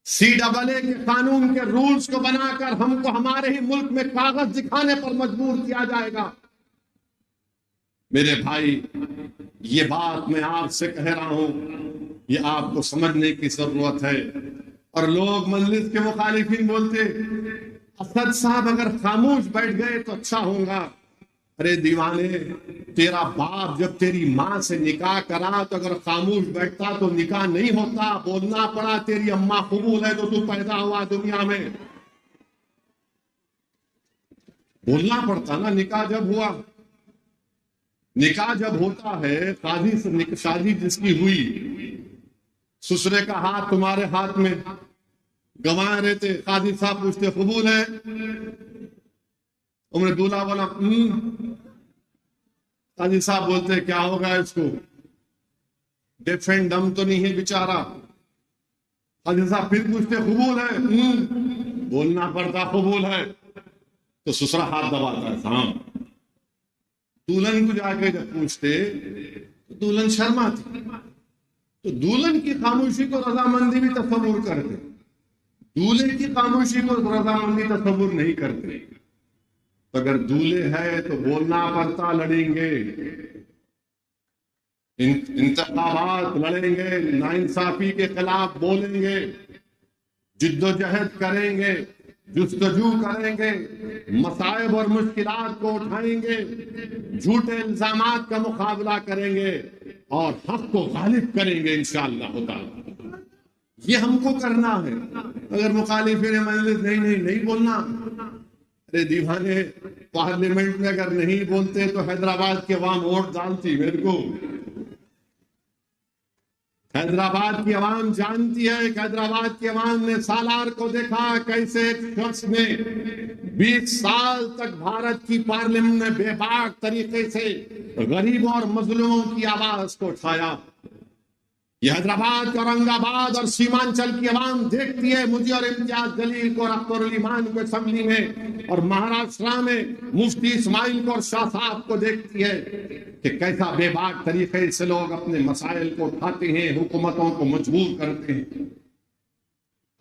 CAA کے قانون کے رولز کو بنا کر ہم کو ہمارے ہی ملک میں کاغذ دکھانے پر مجبور کیا جائے گا۔ میرے بھائی یہ بات میں آپ سے کہہ رہا ہوں، یہ آپ کو سمجھنے کی ضرورت ہے۔ اور لوگ مجلس کے مخالفین بولتے اسد صاحب اگر خاموش بیٹھ گئے تو اچھا ہوگا۔ ارے دیوانے، تیرا باپ جب تیری ماں سے نکاح کرا تو اگر خاموش بیٹھتا تو نکاح نہیں ہوتا، بولنا پڑا، تیری اماں قبول ہے تو پیدا ہوا دنیا میں، بولنا پڑتا نا۔ نکاح جب ہوا، نکاح جب ہوتا ہے، قاضی سے شادی جس کی ہوئی، سسرے کا ہاتھ تمہارے ہاتھ میں، گواہ رہتے، قاضی صاحب پوچھتے قبول ہے؟ عمر دولہا بولا قاضی صاحب بولتے کیا ہوگا اس کو، ڈیف اینڈ ڈم تو نہیں ہے بیچارہ۔ قاضی صاحب پھر پوچھتے قبول ہے؟ بولنا پڑتا قبول ہے، تو سسرا ہاتھ دباتا ہے ہاں۔ دلہن کو جا کے جب پوچھتے تو دلہن شرماتی، تو دلہن کی خاموشی کو رضامندی بھی تصور کرتے، دولہے کی خاموشی کو رضامندی تصور نہیں کرتے۔ اگر دولہے ہے تو بولنا پڑتا، لڑیں گے، انتخابات لڑیں گے، ناانصافی کے خلاف بولیں گے، جد و جہد کریں گے، جستجو کریں گے، مصائب اور مشکلات کو اٹھائیں گے، جھوٹے الزامات کا مقابلہ کریں گے اور حق کو غالب کریں گے انشاءاللہ تعالی۔ یہ ہم کو کرنا ہے۔ اگر مخالفین مجلس نہیں بولنا، ارے دیوانے، پارلیمنٹ میں اگر نہیں بولتے تو حیدرآباد کے عوام ووٹ ڈالتی میرے کو۔ حیدرآباد کی عوام جانتی ہے کہ حیدرآباد کی عوام نے سالار کو دیکھا کیسے ایک شخص نے 20 سال تک بھارت کی پارلیمنٹ میں بے باک طریقے سے غریبوں اور مظلوموں کی آواز کو اٹھایا۔ یہ حیدرآباد، اورنگ آباد اور سیمانچل کی عوام دیکھتی ہے مجھے اور امتیاز جلیل کو، اختر الایمان کو اسمبلی میں، اور مہاراشٹر میں مفتی اسماعیل کو اور شاہ صاحب کو دیکھتی ہے کہ کیسا بے باک طریقے سے لوگ اپنے مسائل کو اٹھاتے ہیں، حکومتوں کو مجبور کرتے ہیں۔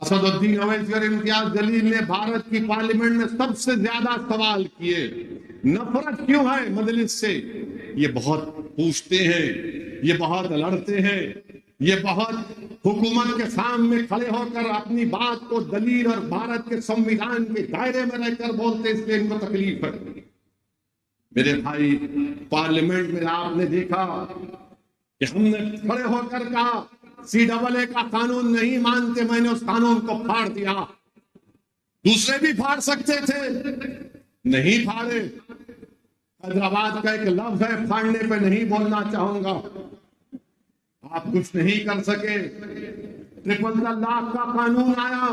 اسد الدین اویسی اور امتیاز جلیل نے بھارت کی پارلیمنٹ میں سب سے زیادہ سوال کیے۔ نفرت کیوں ہے مجلس سے؟ یہ بہت پوچھتے ہیں، یہ بہت لڑتے ہیں، یہ بہت حکومت کے سامنے کھڑے ہو کر اپنی بات کو دلیل اور بھارت کے سنویدھان کے دائرے میں رہ کر بولتے، اس لیے ان کو تکلیف ہے۔ میرے بھائی، پارلیمنٹ میں آپ نے دیکھا کہ ہم نے کھڑے ہو کر کہا CAA کا قانون نہیں مانتے، میں نے اس قانون کو پھاڑ دیا۔ دوسرے بھی پھاڑ سکتے تھے، نہیں پھاڑے۔ حیدرآباد کا ایک لفظ ہے، پھاڑنے پہ نہیں بولنا چاہوں گا، آپ کچھ نہیں کر سکے۔ 53 لاکھ کا قانون آیا،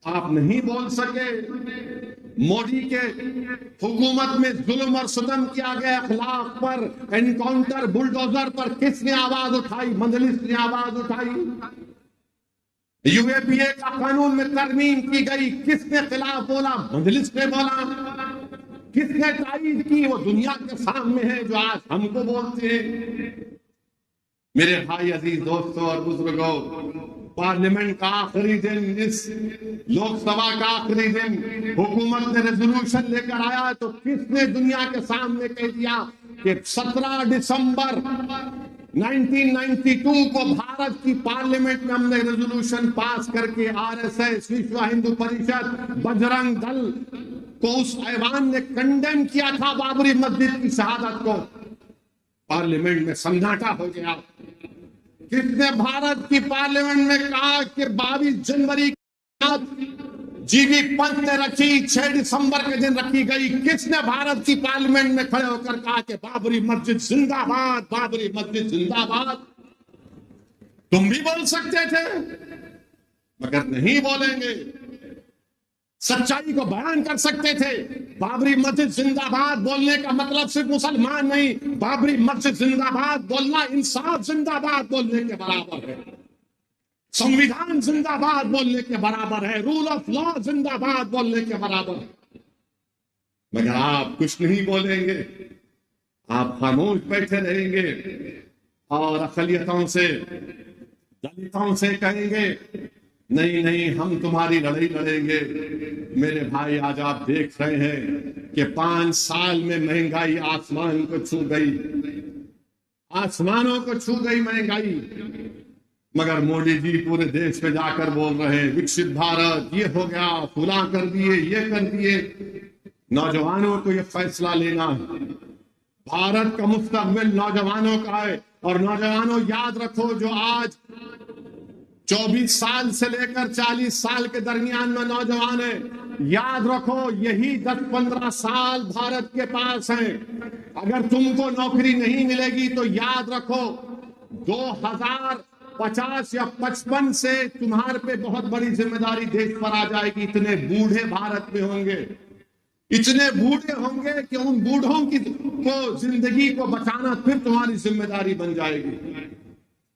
آپ نہیں بول سکے۔ مودی کے حکومت میں ظلم اور ستم کیا گیا، اخلاق پر، انکاؤنٹر، بلڈوزر پر کس نے آواز اٹھائی؟ مجلس نے آواز اٹھائی۔ UAPA کا قانون میں ترمیم کی گئی، کس نے خلاف بولا؟ مجلس نے بولا۔ کس نے تائید کی؟ وہ دنیا کے سامنے ہے جو آج ہم کو بولتے ہیں۔ میرے بھائی عزیز دوستوں اور بزرگوں، پارلیمنٹ کا آخری دن، اس لوک سبھا کا آخری دن، حکومت نے ریزولوشن لے کر آیا تو کس نے دنیا کے سامنے کہہ دیا کہ 17 دسمبر 1992 کو بھارت کی پارلیمنٹ میں ہم نے ریزولوشن پاس کر کے RSS، وشو ہندو پریشد، بجرنگ دل کو اس ایوان نے کنڈیم کیا تھا بابری مسجد کی شہادت کو۔ پارلیمنٹ میں سناٹا ہو گیا۔ کس نے بھارت کی پارلیمنٹ میں کہا کہ 22 جنوری جی بی پنت نے رکھی، 6 دسمبر کے دن رکھی گئی؟ کس نے بھارت کی پارلیمنٹ میں کھڑے ہو کر کہا کہ بابری مسجد زندہ باد، بابری مسجد زندہ باد؟ تم بھی بول سکتے تھے مگر نہیں بولیں گے۔ سچائی کو بیان کر سکتے تھے۔ بابری مسجد زندہ باد بولنے کا مطلب صرف مسلمان نہیں، بابری مسجد زندہ باد بولنا انصاف زندہ باد بولنے کے برابر ہے، سنویدھان زندہ باد بولنے کے برابر ہے، رول آف لا زندہ باد بولنے کے برابر ہے۔ مگر آپ کچھ نہیں بولیں گے، آپ خاموش بیٹھے رہیں گے اور اقلیتوں سے، دلتوں سے کہیں گے نہیں ہم تمہاری لڑائی لڑیں گے۔ میرے بھائی، آج آپ دیکھ رہے ہیں کہ 5 سال میں مہنگائی آسمان کو چھو گئی، آسمانوں کو چھو گئی مہنگائی، مگر مودی جی پورے دیش میں جا کر بول رہے ہیں وکست بھارت، یہ ہو گیا، فلاں کر دیے، یہ کر دیے۔ نوجوانوں کو یہ فیصلہ لینا ہے، بھارت کا مستقبل نوجوانوں کا ہے۔ اور نوجوانوں یاد رکھو، جو آج 24 سال سے لے کر 40 سال کے درمیان میں نوجوان ہیں، یاد رکھو یہی 10-15 سال بھارت کے پاس ہیں۔ اگر تم کو نوکری نہیں ملے گی تو یاد رکھو 2050 یا 55 سے تمہارے پہ بہت بڑی ذمہ داری دیش پر آ جائے گی۔ اتنے بوڑھے بھارت میں ہوں گے، اتنے بوڑھے ہوں گے کہ ان بوڑھوں کی کو زندگی کو بچانا پھر تمہاری ذمہ داری بن جائے گی۔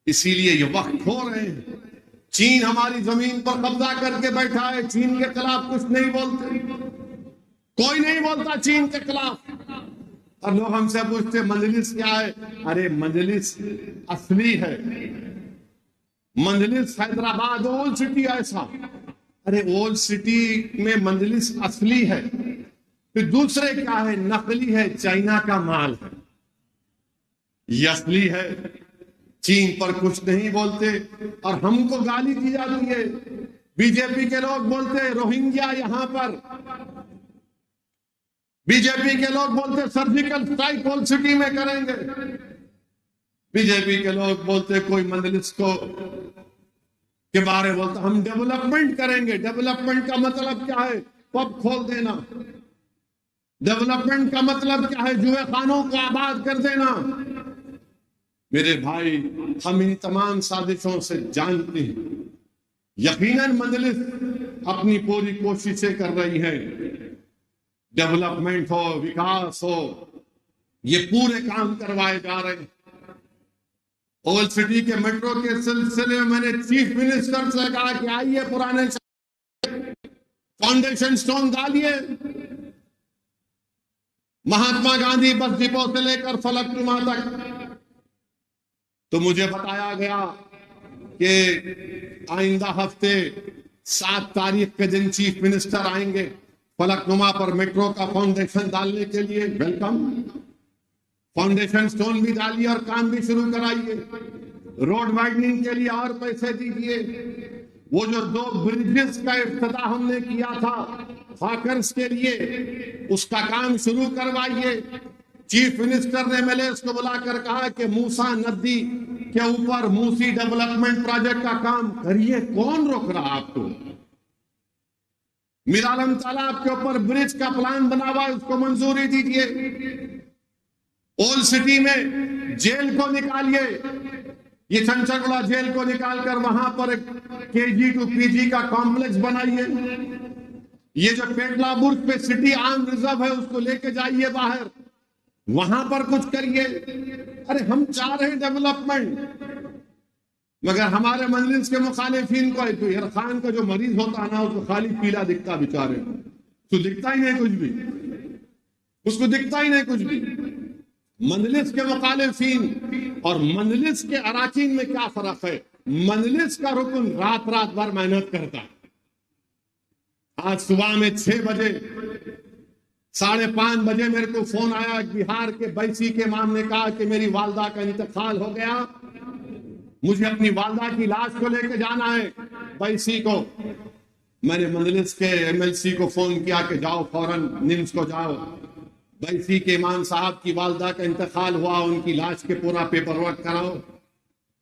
اسی لیے یہ وقت کھو رہے ہیں۔ چین ہماری زمین پر قبضہ کر کے بیٹھا ہے، چین کے خلاف کچھ نہیں بولتے، کوئی نہیں بولتا چین کے خلاف۔ اور لوگ ہم سے پوچھتے مجلس کیا ہے؟ ارے مجلس اصلی ہے، مجلس حیدرآباد اولڈ سٹی ایسا، ارے اولڈ سٹی میں مجلس اصلی ہے، پھر دوسرے کیا ہے؟ نقلی ہے، چائنا کا مال ہے، یہ اصلی ہے۔ چین پر کچھ نہیں بولتے اور ہم کو گالی دی جاتی ہے۔ بی جے پی کے لوگ بولتے روہنگیا یہاں پر، بی جے پی کے لوگ بولتے سرجیکل اسٹرائک اولڈ سٹی میں کریں گے، بی جے پی کے لوگ بولتے کوئی مجلس کو کے بارے بولتا ہم ڈیولپمنٹ کریں گے. ڈیولپمنٹ کا مطلب کیا ہے؟ پب کھول دینا. ڈیولپمنٹ کا مطلب کیا ہے؟ جوئے خانوں کو آباد کر دینا. میرے بھائی ہم ان تمام سازشوں سے جانتے ہیں. یقیناً مجلس اپنی پوری کوششیں کر رہی ہے. ڈیولپمنٹ ہو، وکاس ہو، یہ پورے کام کروائے جا رہے ہیں. اول سٹی کے میٹرو کے سلسلے میں نے چیف منسٹر سے کہا کہ آئیے پرانے فاؤنڈیشن سٹون ڈالیے. مہاتما گاندھی بس ڈپو سے لے کر فلک نما تک. تو مجھے بتایا گیا کہ آئندہ ہفتے 7 تاریخ کے دن چیف منسٹر آئیں گے فلک نما پر میٹرو کا فاؤنڈیشن ڈالنے کے لیے. ویلکم. فاؤنڈیشن سٹون بھی ڈالیے اور کام بھی شروع کرائیے. روڈ وائڈننگ کے لیے اور پیسے دیجیے. وہ جو 2 برجز کا افتتاح ہم نے کیا تھا ہاکرز کے لیے، اس کا کام شروع کروائیے. چیف منسٹر نے MLS کو بلا کر کہا کہ موسیٰ ندی کے اوپر موسی ڈیولپمنٹ پروجیکٹ کا کام کریے. کون روک رہا آپ کو؟ میر عالم تالاب کے اوپر برج کا پلان بنا ہوا ہے، اس کو منظوری دیجیے. اولڈ سٹی میں جیل کو نکالیے. یہ چنچگڑا جیل کو نکال کر وہاں پر ایک KG to PG کا کمپلیکس بنائیے. یہ جو پیٹلا برج پہ سٹی آرم ریزرو ہے اس کو لے کے جائیے باہر، وہاں پر کچھ کریے. ارے ہم چاہ رہے ہیں ڈیولپمنٹ، مگر ہمارے مجلس کے مخالفین کو تو عرفان کا جو مریض ہوتا ہے نا اس کو خالی پیلا دکھتا بیچارے، اس کو دکھتا ہی نہیں کچھ بھی، اس کو دکھتا ہی نہیں کچھ بھی. مجلس کے مخالفین اور مجلس کے اراکین میں کیا فرق ہے؟ مجلس کا رکن رات بھر محنت کرتا ہے. آج صبح میں 6 بجے 5:30 بجے میرے کو فون آیا بہار کے بیسی کے امام نے کہا کہ میری والدہ کا انتقال ہو گیا، مجھے اپنی والدہ کی لاش کو لے کے جانا ہے بیسی کو. میں نے مجلس کے MLC کو فون کیا کہ جاؤ فوراً نمس کو جاؤ. بیسی کے امام صاحب کی والدہ کا انتقال ہوا، ان کی لاش کے پورا پیپر ورک کراؤ.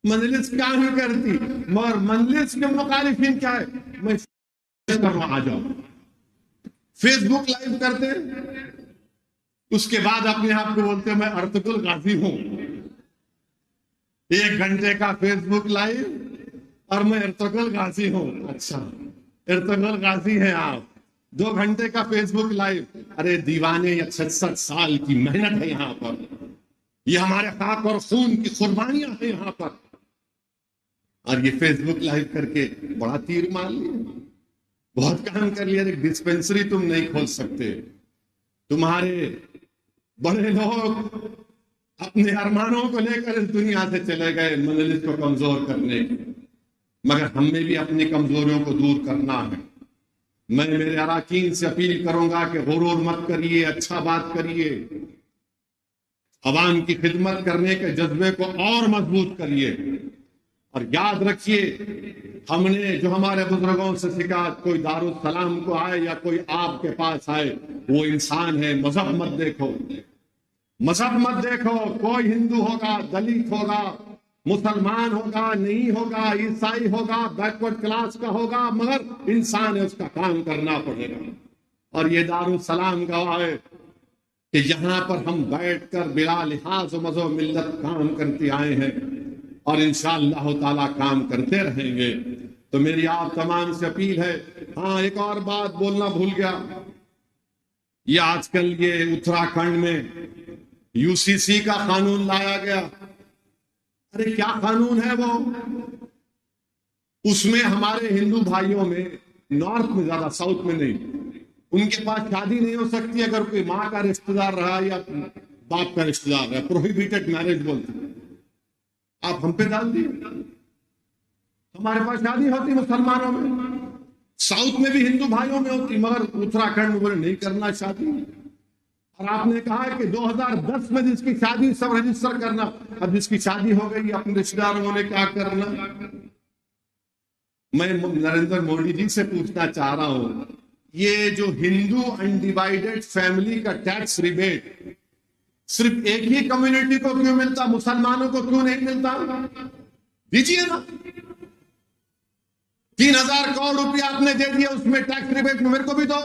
مجلس کیا ہی کرتی، مگر مجلس کے مخالفین کیا ہے؟ میں آ جاؤ فیس بک لائیو کرتے، اس کے بعد اپنے آپ کو بولتے میں ارطغرل غازی ہوں. 1 گھنٹے کا فیس بک لائیو اور میں ارطغرل غازی ہوں. اچھا ارطغرل غازی ہیں آپ، 2 گھنٹے کا فیس بک لائیو. ارے دیوانے، یا 66 سال کی محنت ہے یہاں پر، یہ ہمارے خاک اور خون کی قربانیاں ہیں یہاں پر، اور یہ فیس بک لائیو کر کے بڑا تیر مار لیا، بہت کام کر لیا. ایک ڈسپینسری تم نہیں کھول سکتے. تمہارے بڑے لوگ اپنے ارمانوں کو لے کر اس دنیا سے چلے گئے مجلس کو کمزور کرنے کی، مگر ہم میں بھی اپنی کمزوریوں کو دور کرنا ہے. میں میرے اراکین سے اپیل کروں گا کہ غرور مت کریے، اچھا بات کریے، عوام کی خدمت کرنے کے جذبے کو اور مضبوط کریے. اور یاد رکھیے ہم نے جو ہمارے بزرگوں سے سکھا، کوئی دارالسلام کو آئے یا کوئی آپ کے پاس آئے وہ انسان ہے. مذہب مت دیکھو، مذہب مت دیکھو. کوئی ہندو ہوگا، دلت ہوگا، مسلمان ہوگا، نہیں ہوگا، عیسائی ہوگا، بیکورڈ کلاس کا ہوگا، مگر انسان ہے، اس کا کام کرنا پڑے گا. اور یہ دارالسلام گواہ ہے کہ یہاں پر ہم بیٹھ کر بلا لحاظ و مذہب ملت کام کرتے آئے ہیں اور انشاءاللہ تعالی کام کرتے رہیں گے. تو میری آپ تمام سے اپیل ہے. ہاں ایک اور بات بولنا بھول گیا، یہ آج کل یہ اتراکھنڈ میں UCC کا قانون لایا گیا. ارے کیا قانون ہے وہ؟ اس میں ہمارے ہندو بھائیوں میں نارتھ میں زیادہ، ساؤتھ میں نہیں، ان کے پاس شادی نہیں ہو سکتی اگر کوئی ماں کا رشتہ دار رہا یا باپ کا رشتہ دار رہا. پروہیبیٹڈ میرج بولتے ہیں. آپ ہم پہ ڈال دیے. ہمارے پاس شادی ہوتی مسلمانوں میں، ساؤتھ میں بھی ہندو بھائیوں میں ہوتی، مگر اتراکھنڈ میں بولے نہیں کرنا شادی. اور آپ نے کہا کہ 2010 میں جس کی شادی سب رجسٹر کرنا. اب جس کی شادی ہو گئی اپنے رشتہ داروں نے کیا کرنا؟ میں نریندر مودی جی سے پوچھنا چاہ رہا ہوں، یہ جو ہندو انڈیوائیڈڈ فیملی کا ٹیکس ریبیٹ صرف ایک ہی کمیونٹی کو کیوں ملتا، مسلمانوں کو کیوں نہیں ملتا؟ دیجیے نا، 3,000 کروڑ روپیہ آپ نے دے دیا، اس میں ٹیکس ریبیٹ میرے کو بھی دو۔